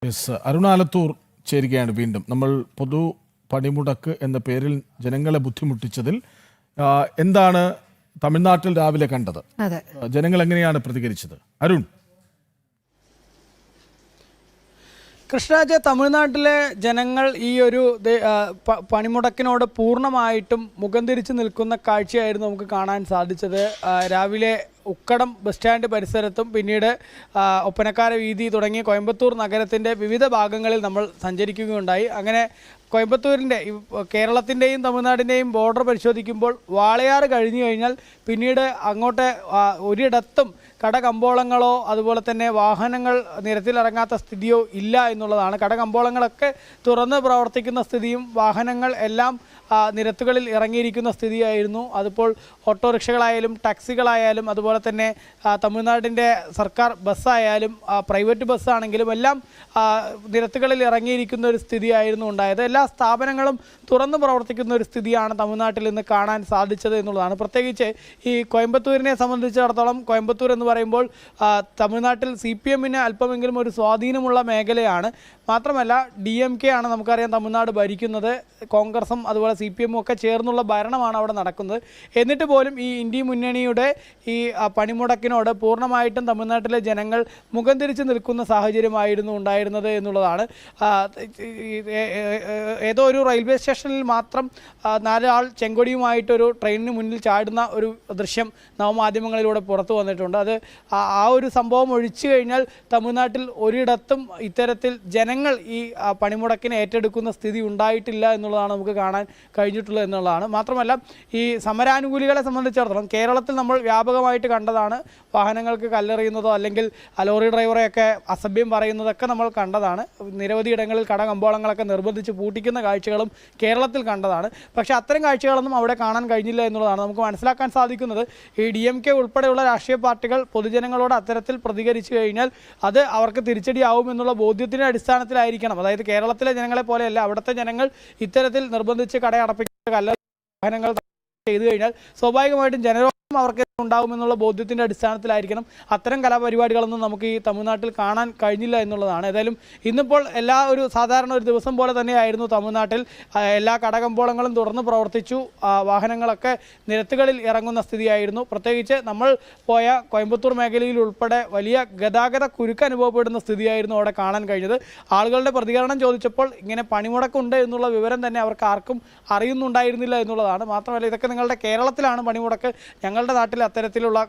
Yes, അരുണാലത്തൂർ ചേരുകയാണ് വീണ്ടും. നമ്മൾ പൊതു പണിമുടക്ക് എന്ന പേരിൽ ജനങ്ങളെ ബുദ്ധിമുട്ടിച്ചതിൽ എന്താണ് തമിഴ്നാട്ടിൽ രാവിലെ കണ്ടത്? ജനങ്ങൾ എങ്ങനെയാണ് പ്രതികരിച്ചത്? അരുൺ. കൃഷ്ണരാജ്, തമിഴ്നാട്ടിലെ ജനങ്ങൾ ഈ ഒരു പണിമുടക്കിനോട് പൂർണ്ണമായിട്ടും മുഖം തിരിച്ചു നിൽക്കുന്ന കാഴ്ചയായിരുന്നു നമുക്ക് കാണാൻ സാധിച്ചത്. രാവിലെ ഉക്കടം ബസ് സ്റ്റാൻഡ് പരിസരത്തും പിന്നീട് ഒപ്പനക്കാര വീതി തുടങ്ങി കോയമ്പത്തൂർ നഗരത്തിൻ്റെ വിവിധ ഭാഗങ്ങളിൽ നമ്മൾ സഞ്ചരിക്കുകയുണ്ടായി. അങ്ങനെ കോയമ്പത്തൂരിൻ്റെ കേരളത്തിൻ്റെയും തമിഴ്നാടിൻ്റെയും ബോർഡർ പരിശോധിക്കുമ്പോൾ വാളയാർ കഴിഞ്ഞു കഴിഞ്ഞാൽ പിന്നീട് അങ്ങോട്ട് ഒരിടത്തും കടകമ്പോളങ്ങളോ അതുപോലെ തന്നെ വാഹനങ്ങൾ നിരത്തിലിറങ്ങാത്ത സ്ഥിതിയോ ഇല്ല എന്നുള്ളതാണ്. കടകമ്പോളങ്ങളൊക്കെ തുറന്ന് പ്രവർത്തിക്കുന്ന സ്ഥിതിയും വാഹനങ്ങൾ എല്ലാം നിരത്തുകളിൽ ഇറങ്ങിയിരിക്കുന്ന സ്ഥിതിയായിരുന്നു. അതിപ്പോൾ ഓട്ടോറിക്ഷകളായാലും ടാക്സികളായാലും അതുപോലെ തന്നെ തമിഴ്നാടിൻ്റെ സർക്കാർ ബസ്സായാലും പ്രൈവറ്റ് ബസ്സാണെങ്കിലും എല്ലാം നിരത്തുകളിൽ ഇറങ്ങിയിരിക്കുന്ന ഒരു സ്ഥിതിയായിരുന്നു ഉണ്ടായത്. എല്ലാ സ്ഥാപനങ്ങളും തുറന്ന് പ്രവർത്തിക്കുന്ന ഒരു സ്ഥിതിയാണ് തമിഴ്നാട്ടിൽ ഇന്ന് കാണാൻ സാധിച്ചത് എന്നുള്ളതാണ്. പ്രത്യേകിച്ച് ഈ കോയമ്പത്തൂരിനെ സംബന്ധിച്ചിടത്തോളം കോയമ്പത്തൂർ എന്ന് പറയുമ്പോൾ തമിഴ്നാട്ടിൽ CPM-ന് അല്പമെങ്കിലും ഒരു സ്വാധീനമുള്ള മേഖലയാണ്. മാത്രമല്ല DMK ആണ് നമുക്കറിയാം തമിഴ്നാട് ഭരിക്കുന്നത്. കോൺഗ്രസും അതുപോലെ CPM-ഉം ഒക്കെ ചേർന്നുള്ള ഭരണമാണ് അവിടെ നടക്കുന്നത്. എന്നിട്ട് പോലും ഈ ഇന്ത്യ മുന്നണിയുടെ ഈ പണിമുടക്കിനോട് പൂർണ്ണമായിട്ടും തമിഴ്നാട്ടിലെ ജനങ്ങൾ മുഖം തിരിച്ച് നിൽക്കുന്ന സാഹചര്യമായിരുന്നു ഉണ്ടായിരുന്നത് എന്നുള്ളതാണ്. ഏതോ ഒരു റെയിൽവേ സ്റ്റേഷനിൽ മാത്രം 4 ആൾ ചെങ്കൊടിയുമായിട്ടൊരു ട്രെയിനിന് മുന്നിൽ ചാടുന്ന ഒരു ദൃശ്യം നവമാധ്യമങ്ങളിലൂടെ പുറത്തു വന്നിട്ടുണ്ട്. അത് ആ ഒരു സംഭവം ഒഴിച്ചു കഴിഞ്ഞാൽ തമിഴ്നാട്ടിൽ ഒരിടത്തും ഇത്തരത്തിൽ ജനങ്ങൾ ഈ പണിമുടക്കിനെ ഏറ്റെടുക്കുന്ന സ്ഥിതി ഉണ്ടായിട്ടില്ല എന്നുള്ളതാണ് നമുക്ക് കാണാൻ കഴിഞ്ഞിട്ടുള്ളത് എന്നുള്ളതാണ്. മാത്രമല്ല ഈ സമരാനുകൂലികളെ സംബന്ധിച്ചിടത്തോളം കേരളത്തിൽ നമ്മൾ വ്യാപകമായിട്ട് കണ്ടതാണ്. വാഹനങ്ങൾക്ക് കല്ലെറിയുന്നതോ അല്ലെങ്കിൽ ലോറി ഡ്രൈവറെയൊക്കെ അസഭ്യം പറയുന്നതൊക്കെ നമ്മൾ കണ്ടതാണ്. നിരവധി ഇടങ്ങളിൽ കടകമ്പോളങ്ങളൊക്കെ നിർബന്ധിച്ച് പൂട്ടിക്കുന്ന കാഴ്ചകളും കേരളത്തിൽ കണ്ടതാണ്. പക്ഷേ അത്തരം കാഴ്ചകളൊന്നും അവിടെ കാണാൻ കഴിഞ്ഞില്ല എന്നുള്ളതാണ് നമുക്ക് മനസ്സിലാക്കാൻ സാധിക്കുന്നത്. ഈ DMK ഉൾപ്പെടെയുള്ള രാഷ്ട്രീയ പാർട്ടികൾ പൊതുജനങ്ങളോട് അത്തരത്തിൽ പ്രതികരിച്ചു കഴിഞ്ഞാൽ അത് അവർക്ക് തിരിച്ചടിയാവും എന്നുള്ള ബോധ്യത്തിൻ്റെ അടിസ്ഥാനത്തിലായിരിക്കണം. അതായത് കേരളത്തിലെ ജനങ്ങളെ പോലെയല്ല അവിടുത്തെ ജനങ്ങൾ ഇത്തരത്തിൽ നിർബന്ധിച്ച് കടയടപ്പിക്കുന്ന വാഹനങ്ങൾ ചെയ്തു കഴിഞ്ഞാൽ സ്വാഭാവികമായിട്ടും ജനരോഷം അവർക്ക് ഉണ്ടാകുമെന്നുള്ള ബോധ്യത്തിൻ്റെ അടിസ്ഥാനത്തിലായിരിക്കണം അത്തരം കലാപരിപാടികളൊന്നും നമുക്ക് ഈ തമിഴ്നാട്ടിൽ കാണാൻ കഴിഞ്ഞില്ല എന്നുള്ളതാണ്. ഏതായാലും ഇന്നിപ്പോൾ ഒരു സാധാരണ ഒരു ദിവസം പോലെ തന്നെയായിരുന്നു തമിഴ്നാട്ടിൽ. എല്ലാ കടകമ്പോളങ്ങളും തുറന്ന് പ്രവർത്തിച്ചു. വാഹനങ്ങളൊക്കെ നിരത്തുകളിൽ ഇറങ്ങുന്ന സ്ഥിതിയായിരുന്നു. പ്രത്യേകിച്ച് നമ്മൾ പോയ കോയമ്പത്തൂർ മേഖലയിൽ ഉൾപ്പെടെ വലിയ ഗതാഗത കുരുക്ക് അനുഭവപ്പെടുന്ന സ്ഥിതിയായിരുന്നു അവിടെ കാണാൻ കഴിഞ്ഞത്. ആളുകളുടെ പ്രതികരണം ചോദിച്ചപ്പോൾ ഇങ്ങനെ പണിമുടക്കുണ്ട് എന്നുള്ള വിവരം തന്നെ അവർക്ക് ആർക്കും അറിയുന്നുണ്ടായിരുന്നില്ല എന്നുള്ളതാണ്. മാത്രമല്ല ഇതൊക്കെ നിങ്ങളുടെ കേരളത്തിലാണ് പണിമുടക്ക്, ഞങ്ങളുടെ നാട്ടിൽ അത്തരത്തിലുള്ള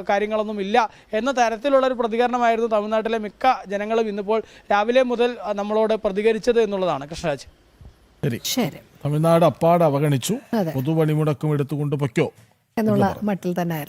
കാര്യങ്ങളൊന്നും ഇല്ല എന്ന തരത്തിലുള്ളൊരു പ്രതികരണമായിരുന്നു തമിഴ്നാട്ടിലെ മിക്ക ജനങ്ങളും ഇന്നിപ്പോൾ രാവിലെ മുതൽ നമ്മളോട് പ്രതികരിച്ചത് എന്നുള്ളതാണ്. കൃഷ്ണരാജ്. ശരി, തമിഴ്നാട് അപ്പാട് അവഗണിച്ചു, പൊതുപണിമുടക്കും എടുത്തുകൊണ്ട് പൊയ്ക്കോ എന്നുള്ള മട്ടിൽ തന്നെ ആയിരുന്നു.